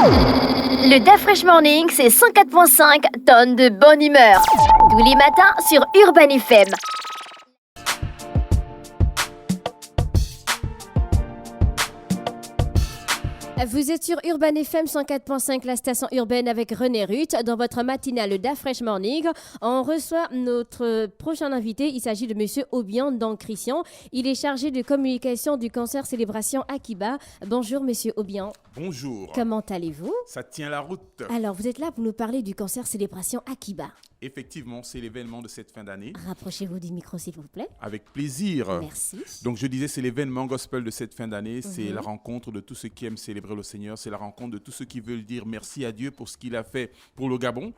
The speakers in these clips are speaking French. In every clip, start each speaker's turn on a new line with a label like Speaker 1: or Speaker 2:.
Speaker 1: Le DAF Fresh Morning, c'est 104.5 tonnes de bonne humeur. Tous les matins sur Urban FM.
Speaker 2: Vous êtes sur Urban FM 104.5, la station urbaine avec René Ruth. Dans votre matinale DAF Fresh Morning, on reçoit notre prochain invité. Il s'agit de Monsieur Obian Christian. Il est chargé de communication du concert Célébration Akiba. Bonjour Monsieur Obian.
Speaker 3: Bonjour.
Speaker 2: Comment allez-vous?
Speaker 3: Ça tient la route.
Speaker 2: Alors, vous êtes là pour nous parler du concert Célébration Akiba.
Speaker 3: Effectivement, c'est l'événement de cette fin d'année.
Speaker 2: Rapprochez-vous du micro, s'il vous plaît.
Speaker 3: Avec plaisir.
Speaker 2: Merci.
Speaker 3: Donc, je disais, c'est l'événement gospel de cette fin d'année. C'est la rencontre de tous ceux qui aiment célébrer le Seigneur. C'est la rencontre de tous ceux qui veulent dire merci à Dieu pour ce qu'il a fait pour le Gabon.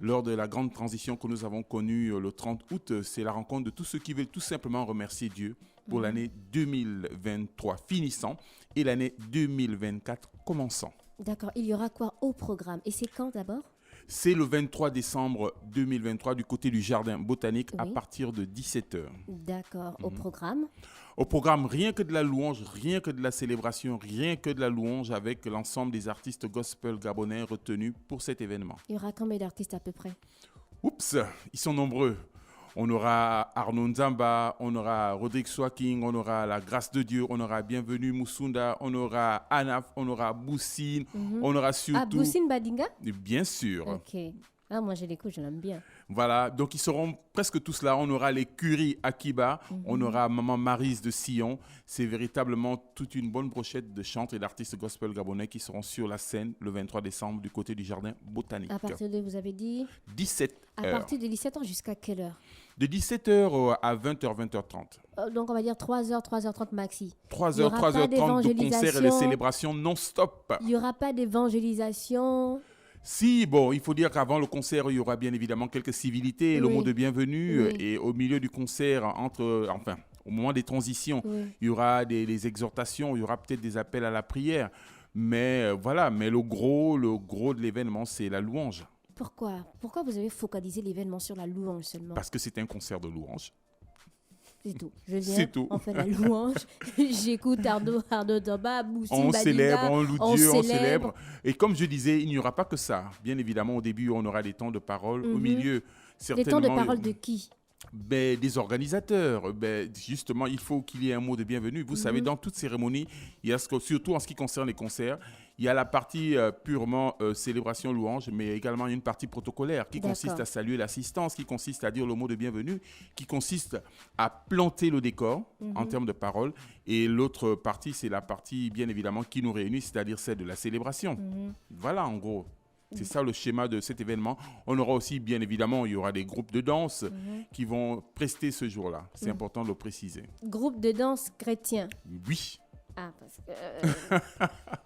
Speaker 3: Lors de la grande transition que nous avons connue le 30 août, c'est la rencontre de tous ceux qui veulent tout simplement remercier Dieu pour l'année 2023 finissant et l'année 2024 commençant.
Speaker 2: D'accord. Il y aura quoi au programme? Et c'est quand d'abord?
Speaker 3: C'est le 23 décembre 2023 du côté du Jardin Botanique à
Speaker 2: Oui.
Speaker 3: partir de 17h.
Speaker 2: D'accord. Au programme?
Speaker 3: Au programme, rien que de la louange, rien que de la célébration, rien que de la louange avec l'ensemble des artistes gospel gabonais retenus pour cet événement.
Speaker 2: Il y aura combien d'artistes à peu près?
Speaker 3: Oups, ils sont nombreux. On aura Arnaud Nzamba, on aura Rodrigue Swaking, on aura La Grâce de Dieu, on aura Bienvenue Moussunda, on aura Anaf, on aura Boussine, on aura surtout...
Speaker 2: Ah, Boussine Badinga?
Speaker 3: Bien sûr.
Speaker 2: Ok. Ah, moi, je l'écoute, je l'aime bien.
Speaker 3: Voilà, donc ils seront presque tous là. On aura les Curie Akiba, on aura Maman Maryse de Sion. C'est véritablement toute une bonne brochette de chantres et d'artistes gospel gabonais qui seront sur la scène le 23 décembre du côté du Jardin Botanique.
Speaker 2: À partir de, vous avez dit?
Speaker 3: 17h.
Speaker 2: À partir de 17h jusqu'à quelle heure?
Speaker 3: De 17h à 20h, 20h30.
Speaker 2: Donc, on va dire 3h, 3h30 maxi.
Speaker 3: 3h, 3h30 de concerts et de célébrations non-stop.
Speaker 2: Il n'y aura pas d'évangélisation?
Speaker 3: Si, bon, il faut dire qu'avant le concert, il y aura bien évidemment quelques civilités, le
Speaker 2: Oui.
Speaker 3: mot de bienvenue.
Speaker 2: Oui.
Speaker 3: Et au milieu du concert, au moment des transitions, il y aura des exhortations, il y aura peut-être des appels à la prière. Mais voilà, mais le gros de l'événement, c'est la louange.
Speaker 2: Pourquoi vous avez focalisé l'événement sur la louange seulement?
Speaker 3: Parce que c'est un concert de louange.
Speaker 2: C'est tout. Je viens,
Speaker 3: C'est tout.
Speaker 2: on fait la louange, j'écoute Arnaud Damba, Boussine
Speaker 3: On
Speaker 2: Badinga,
Speaker 3: célèbre, on loue Dieu, on
Speaker 2: célèbre.
Speaker 3: célèbre. Et comme je disais, il n'y aura pas que ça. Bien évidemment, au début, on aura des temps de parole. Au milieu,
Speaker 2: Les
Speaker 3: certainement...
Speaker 2: temps de parole de qui?
Speaker 3: Des organisateurs. Justement, il faut qu'il y ait un mot de bienvenue. Vous savez, dans toute cérémonie, il y a surtout en ce qui concerne les concerts, il y a la partie purement célébration louange, mais également une partie protocolaire qui consiste à saluer l'assistance, qui consiste à dire le mot de bienvenue, qui consiste à planter le décor en termes de paroles. Et l'autre partie, c'est la partie, bien évidemment, qui nous réunit, c'est-à-dire celle de la célébration. Voilà, en gros. C'est ça le schéma de cet événement. On aura aussi, bien évidemment, il y aura des groupes de danse qui vont prester ce jour-là. C'est important de le préciser.
Speaker 2: Groupe de danse chrétien.
Speaker 3: Oui.
Speaker 2: Ah,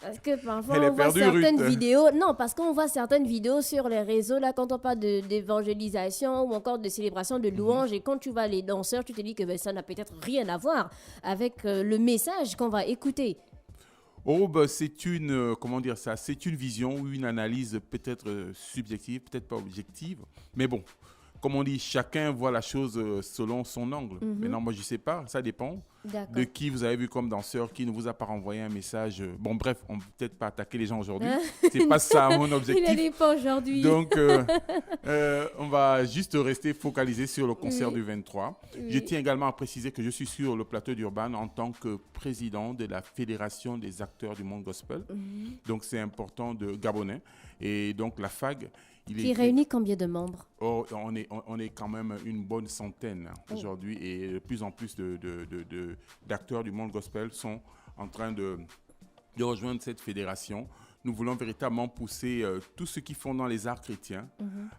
Speaker 2: parce que parfois
Speaker 3: Elle est
Speaker 2: on voit
Speaker 3: perdue,
Speaker 2: certaines
Speaker 3: Ruth.
Speaker 2: vidéos. Non, parce qu'on voit certaines vidéos sur les réseaux, là, quand on parle d'évangélisation ou encore de célébration de louange, et quand tu vois les danseurs, tu te dis que ça n'a peut-être rien à voir avec le message qu'on va écouter.
Speaker 3: Oh, c'est une, comment dire ça, c'est une vision ou une analyse peut-être subjective, peut-être pas objective. Mais bon, comme on dit, chacun voit la chose selon son angle. Maintenant, moi, je ne sais pas, ça dépend de qui vous avez vu comme danseur, qui ne vous a pas renvoyé un message. Bon, bref, on ne peut peut-être pas attaquer les gens aujourd'hui. C'est pas ça mon objectif.
Speaker 2: Il n'est pas aujourd'hui.
Speaker 3: Donc, on va juste rester focalisé sur le concert du 23. Je tiens également à préciser que je suis sur le plateau d'Urban en tant que président de la Fédération des acteurs du monde gospel. Donc, c'est important de Gabonais. Et donc, la FAG...
Speaker 2: Qui réunit combien de membres?
Speaker 3: On est quand même une bonne centaine aujourd'hui et de plus en plus d'acteurs du monde gospel sont en train de rejoindre cette fédération. Nous voulons véritablement pousser tous ceux qui font dans les arts chrétiens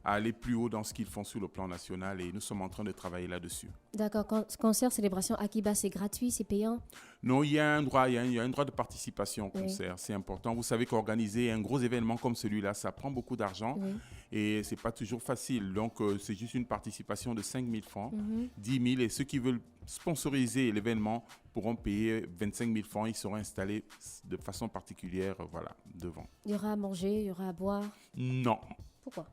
Speaker 3: à aller plus haut dans ce qu'ils font sur le plan national et nous sommes en train de travailler là-dessus.
Speaker 2: D'accord. Concert, célébration Akiba, c'est gratuit, c'est payant?
Speaker 3: Non, il y a un droit de participation au concert. C'est important. Vous savez qu'organiser un gros événement comme celui-là, ça prend beaucoup d'argent et c'est pas toujours facile. Donc, c'est juste une participation de 5 000 francs, 10 000 et ceux qui veulent sponsoriser l'événement pourront payer 25 000 francs. Ils seront installés de façon particulière, voilà, devant.
Speaker 2: Il y aura à manger, il y aura à boire?
Speaker 3: Non.
Speaker 2: Pourquoi?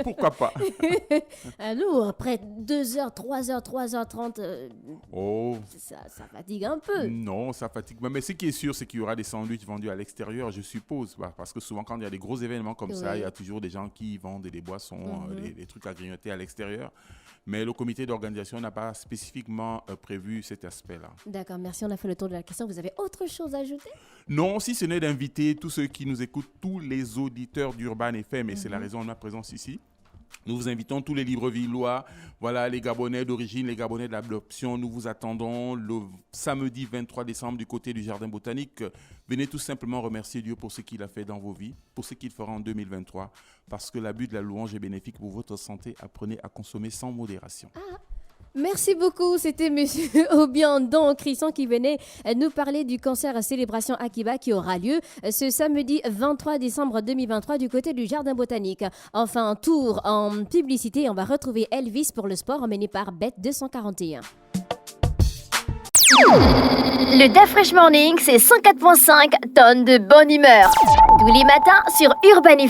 Speaker 3: Pourquoi pas?
Speaker 2: Nous, après 2h, 3h, 3h30,
Speaker 3: Oh,
Speaker 2: ça fatigue un peu.
Speaker 3: non, ça fatigue. Mais ce qui est sûr, c'est qu'il y aura des sandwichs vendus à l'extérieur, je suppose. Parce que souvent, quand il y a des gros événements comme ça,
Speaker 2: Oui.
Speaker 3: il y a toujours des gens qui vendent des boissons, des trucs à grignoter à l'extérieur. Mais le comité d'organisation n'a pas spécifiquement prévu cet aspect-là.
Speaker 2: D'accord, merci, on a fait le tour de la question. Vous avez autre chose à ajouter?
Speaker 3: Non, si ce n'est d'inviter tous ceux qui nous écoutent, tous les auditeurs d'Urban FM, et c'est la raison de ma présence ici. Nous vous invitons tous les Librevillois, voilà, les Gabonais d'origine, les Gabonais d'adoption. Nous vous attendons le samedi 23 décembre du côté du Jardin botanique. Venez tout simplement remercier Dieu pour ce qu'il a fait dans vos vies, pour ce qu'il fera en 2023, parce que l'abus de la louange est bénéfique pour votre santé. Apprenez à consommer sans modération.
Speaker 2: Merci beaucoup, c'était Monsieur Obiandon Crisson qui venait nous parler du concert à Célébration Akiba qui aura lieu ce samedi 23 décembre 2023 du côté du Jardin Botanique. Enfin, tour en publicité, on va retrouver Elvis pour le sport emmené par Bête 241.
Speaker 1: Le DAF Fresh Morning, c'est 104.5 tonnes de bonne humeur. Tous les matins sur Urban FM.